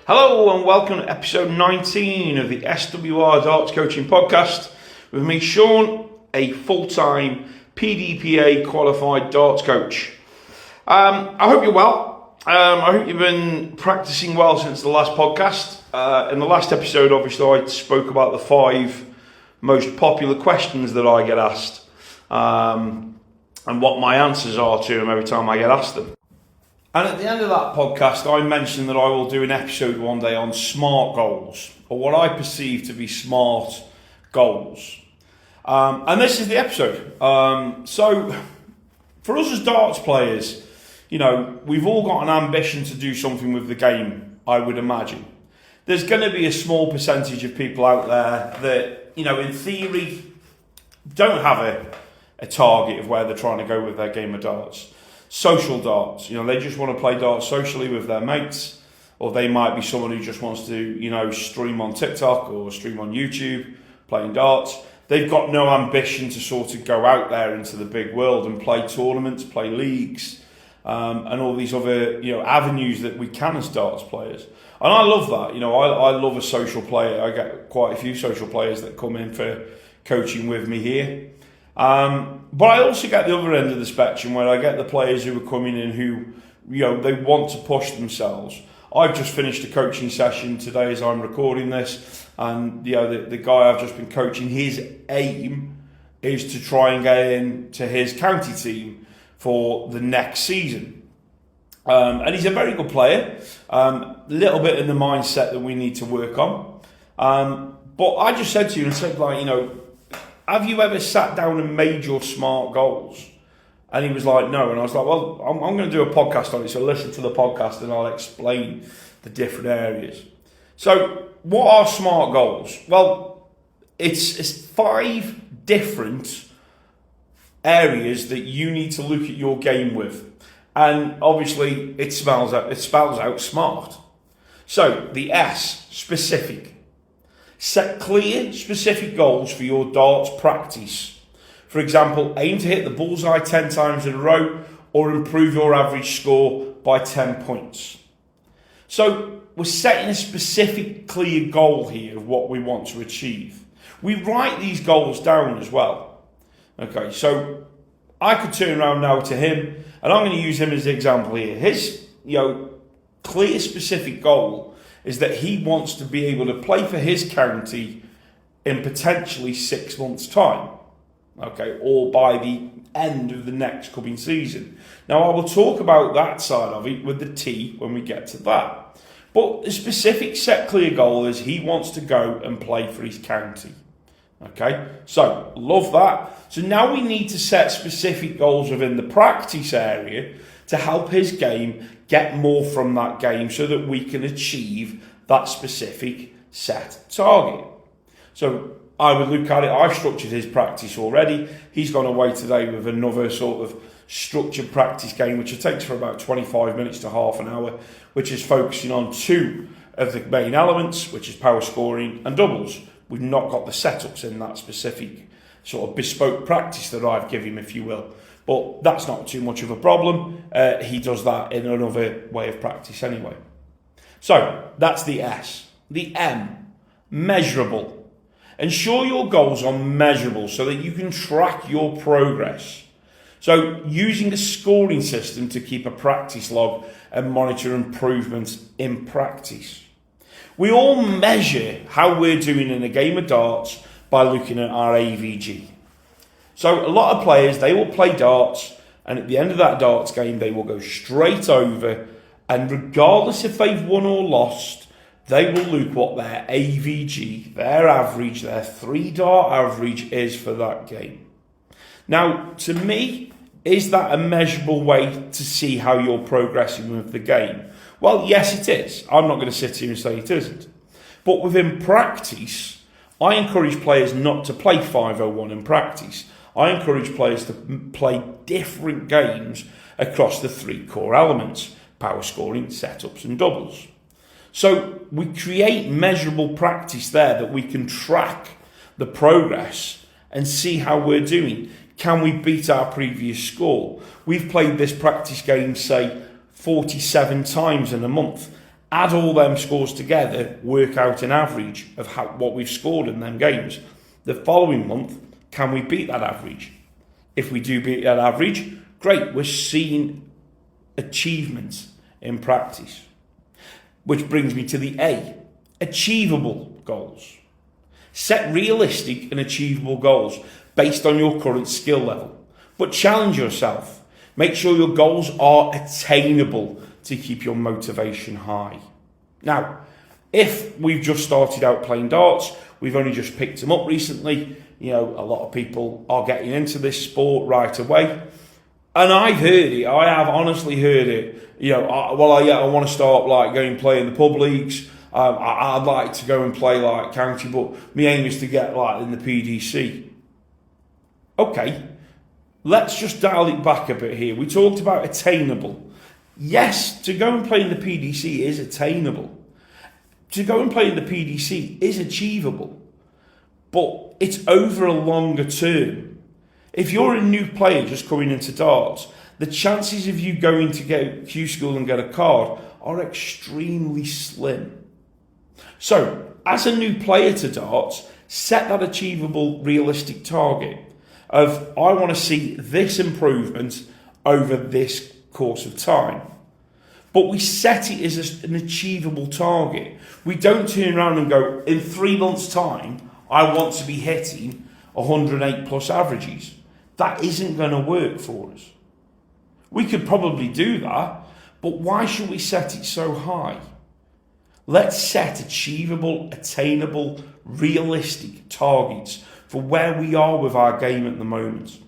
Hello and welcome to episode 19 of the SWR Darts Coaching Podcast with me, Sean, a full-time PDPA qualified darts coach. I hope you're well. I hope you've been practicing well since the last podcast. In the last episode, obviously, I spoke about the 5 most popular questions that I get asked and what my answers are to them every time I get asked them. And at the end of that podcast, I mentioned that I will do an episode one day on SMART goals, or what I perceive to be SMART goals. And this is the episode. So, for us as darts players, you know, we've all got an ambition to do something with the game, I would imagine. There's going to be a small percentage of people out there that, you know, in theory, don't have a target of where they're trying to go with their game of darts. Social darts, you know, they just want to play darts socially with their mates, or they might be someone who just wants to, you know, stream on TikTok or stream on YouTube playing darts. They've got no ambition to sort of go out there into the big world and play tournaments, play leagues, and all these other, you know, avenues that we can as darts players. And I love that, you know, I love a social player. I get quite a few social players that come in for coaching with me here. But I also get the other end of the spectrum where I get the players who are coming in who, you know, they want to push themselves. I've just finished a coaching session today as I'm recording this, and you know, the guy I've just been coaching, his aim is to try and get into his county team for the next season. And he's a very good player, a little bit in the mindset that we need to work on. But I just said to you, and said, like, you know, have you ever sat down and made your SMART goals? And he was like, no. And I was like, well, I'm going to do a podcast on it, so listen to the podcast and I'll explain the different areas. So what are SMART goals? Well, it's 5 different areas that you need to look at your game with. And obviously it spells out SMART. So the S, specific. Set clear, specific goals for your darts practice. For example, aim to hit the bullseye 10 times in a row or improve your average score by 10 points. So we're setting a specific, clear goal here of what we want to achieve. We write these goals down as well. Okay, so I could turn around now to him, and I'm going to use him as an example here. His, you know, clear, specific goal is that he wants to be able to play for his county in potentially 6 months' time, okay, or by the end of the next coming season. Now, I will talk about that side of it with the T when we get to that. But the specific set clear goal is he wants to go and play for his county, okay? So, love that. So now we need to set specific goals within the practice area to help his game get more from that game so that we can achieve that specific set target. So I would look at it, I've structured his practice already. He's gone away today with another sort of structured practice game, which takes for about 25 minutes to half an hour, which is focusing on 2 of the main elements, which is power scoring and doubles. We've not got the setups in that specific sort of bespoke practice that I've given him, if you will. But that's not too much of a problem. He does that in another way of practice anyway. So that's the S. The M, measurable. Ensure your goals are measurable so that you can track your progress. So using a scoring system to keep a practice log and monitor improvements in practice. We all measure how we're doing in a game of darts by looking at our AVG. So a lot of players, they will play darts, and at the end of that darts game, they will go straight over, and regardless if they've won or lost, they will look what their AVG, their average, their 3-dart average is for that game. Now, to me, is that a measurable way to see how you're progressing with the game? Well, yes, it is. I'm not going to sit here and say it isn't. But within practice, I encourage players not to play 501 in practice. I encourage players to play different games across the 3 core elements: power scoring, setups and doubles. So we create measurable practice there that we can track the progress and see how we're doing. Can we beat our previous score? We've played this practice game, say, 47 times in a month, add all them scores together, work out an average of what we've scored in them games. The following month, can we beat that average? If we do beat that average, great, we're seeing achievements in practice. Which brings me to the A, achievable goals. Set realistic and achievable goals based on your current skill level, but challenge yourself. Make sure your goals are attainable to keep your motivation high. Now, if we've just started out playing darts, we've only just picked them up recently, a lot of people are getting into this sport right away. And I've heard it, I have honestly heard it. I want to start going and play in the pub leagues. I'd like to go and play county, but my aim is to get in the PDC. Okay, let's just dial it back a bit here. We talked about attainable. Yes, to go and play in the PDC is attainable. To go and play in the PDC is achievable, but it's over a longer term. If you're a new player just coming into darts, the chances of you going to get Q School and get a card are extremely slim. So, as a new player to darts, set that achievable, realistic target of, I want to see this improvement over this course of time. But we set it as an achievable target. We don't turn around and go, in 3 months' time, I want to be hitting 108 plus averages. That isn't going to work for us. We could probably do that, but why should we set it so high? Let's set achievable, attainable, realistic targets for where we are with our game at the moment.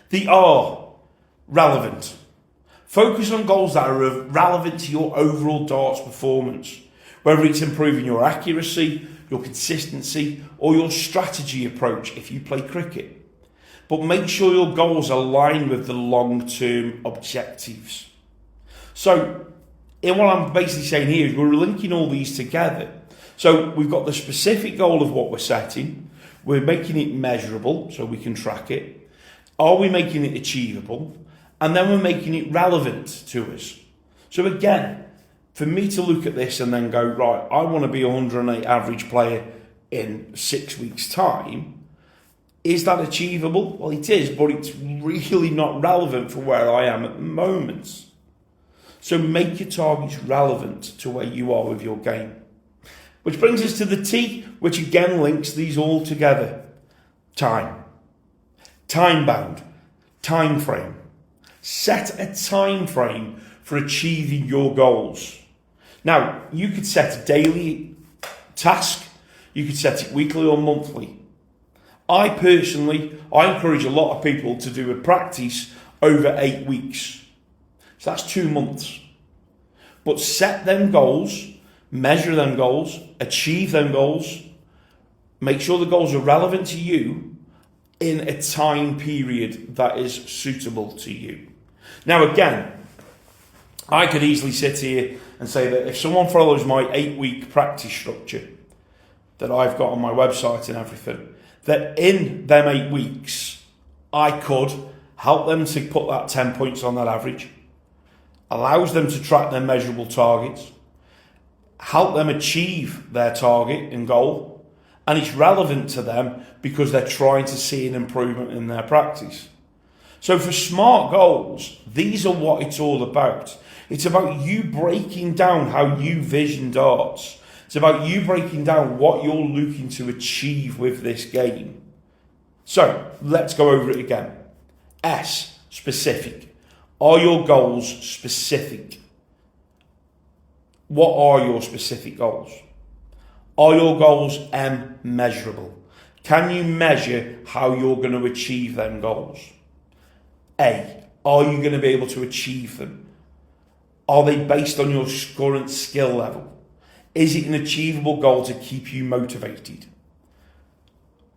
The R, relevant. Focus on goals that are relevant to your overall darts performance, whether it's improving your accuracy, your consistency, or your strategy approach if you play cricket. But make sure your goals align with the long-term objectives. So, what I'm basically saying here is we're linking all these together. So we've got the specific goal of what we're setting. We're making it measurable so we can track it. Are we making it achievable? And then we're making it relevant to us. So again, for me to look at this and then go, right, I want to be a 108 average player in 6 weeks' time. Is that achievable? Well, it is, but it's really not relevant for where I am at the moment. So make your targets relevant to where you are with your game. Which brings us to the T, which again links these all together. Time. Time-bound. Time frame. Set a time frame for achieving your goals. Now, you could set a daily task. You could set it weekly or monthly. I encourage a lot of people to do a practice over 8 weeks. So that's 2 months. But set them goals, measure them goals, achieve them goals, make sure the goals are relevant to you in a time period that is suitable to you. Now again, I could easily sit here and say that if someone follows my 8-week practice structure that I've got on my website and everything, that in them 8 weeks, I could help them to put that 10 points on that average, allows them to track their measurable targets, help them achieve their target and goal, and it's relevant to them because they're trying to see an improvement in their practice. So for SMART goals, these are what it's all about. It's about you breaking down how you vision darts. It's about you breaking down what you're looking to achieve with this game. So, let's go over it again. S, specific. Are your goals specific? What are your specific goals? Are your goals measurable? Can you measure how you're going to achieve them goals? A, are you going to be able to achieve them? Are they based on your current skill level? Is it an achievable goal to keep you motivated?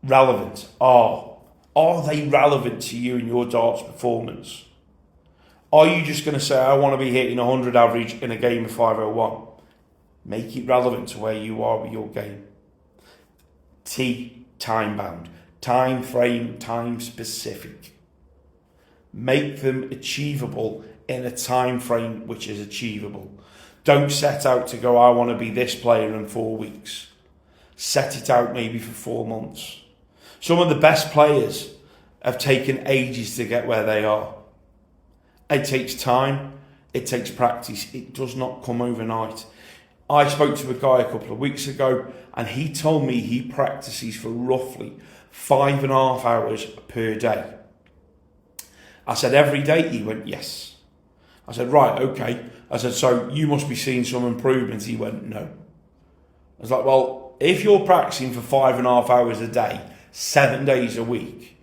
Relevant. Are they relevant to you in your darts performance? Are you just going to say, I want to be hitting 100 average in a game of 501? Make it relevant to where you are with your game. T, time bound. Time frame, time specific. Make them achievable in a time frame which is achievable. Don't set out to go, I want to be this player in 4 weeks. Set it out maybe for 4 months. Some of the best players have taken ages to get where they are. It takes time. It takes practice. It does not come overnight. I spoke to a guy a couple of weeks ago and he told me he practices for roughly 5.5 hours per day. I said, every day? He went, yes. I said, right, okay. I said, so you must be seeing some improvements. He went, no. I was like, well, if you're practicing for 5.5 hours a day, 7 days a week,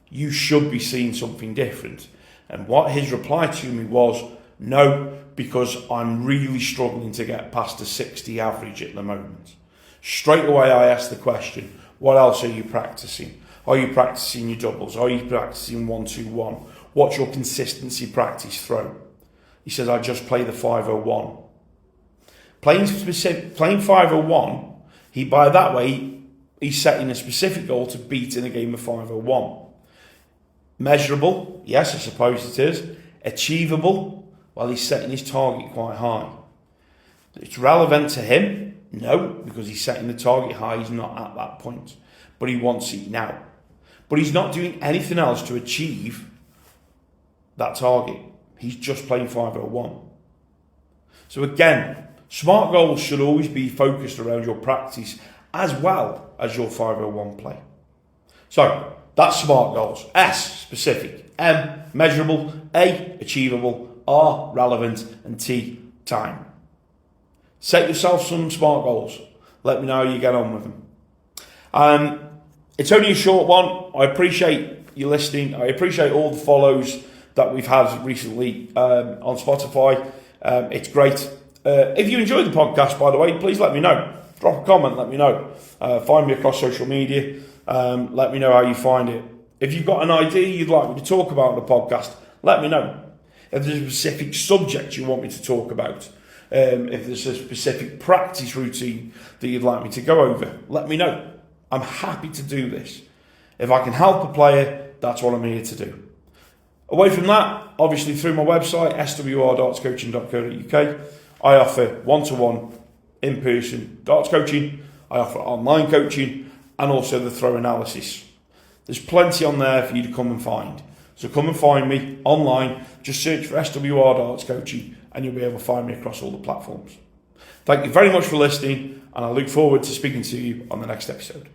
you should be seeing something different. And what his reply to me was, no, because I'm really struggling to get past a 60 average at the moment. Straight away I asked the question, what else are you practicing? Are you practicing your doubles? Are you practicing 1-2-1? What's your consistency practice throw? He says, I just play the 501. Playing 501, by that way, he's setting a specific goal to beat in a game of 501. Measurable, yes, I suppose it is. Achievable, well, he's setting his target quite high. It's relevant to him, no, because he's setting the target high, he's not at that point. But he wants it now. But he's not doing anything else to achieve that target. He's just playing 501. So again, smart goals should always be focused around your practice as well as your 501 play. So that's smart goals. S, specific. M, measurable. A, achievable. R, relevant. And T, time. Set yourself some smart goals. Let me know how you get on with them. It's only a short one. I appreciate you listening. I appreciate all the follows that we've had recently on Spotify. It's great. If you enjoyed the podcast, by the way, please let me know. Drop a comment, let me know. Find me across social media. Let me know how you find it. If you've got an idea you'd like me to talk about on the podcast, let me know. If there's a specific subject you want me to talk about, if there's a specific practice routine that you'd like me to go over, let me know. I'm happy to do this. If I can help a player, that's what I'm here to do. Away from that, obviously through my website, swr.coaching.co.uk, I offer one-to-one, in-person darts coaching, I offer online coaching, and also the throw analysis. There's plenty on there for you to come and find. So come and find me online, just search for SWR Darts Coaching, and you'll be able to find me across all the platforms. Thank you very much for listening, and I look forward to speaking to you on the next episode.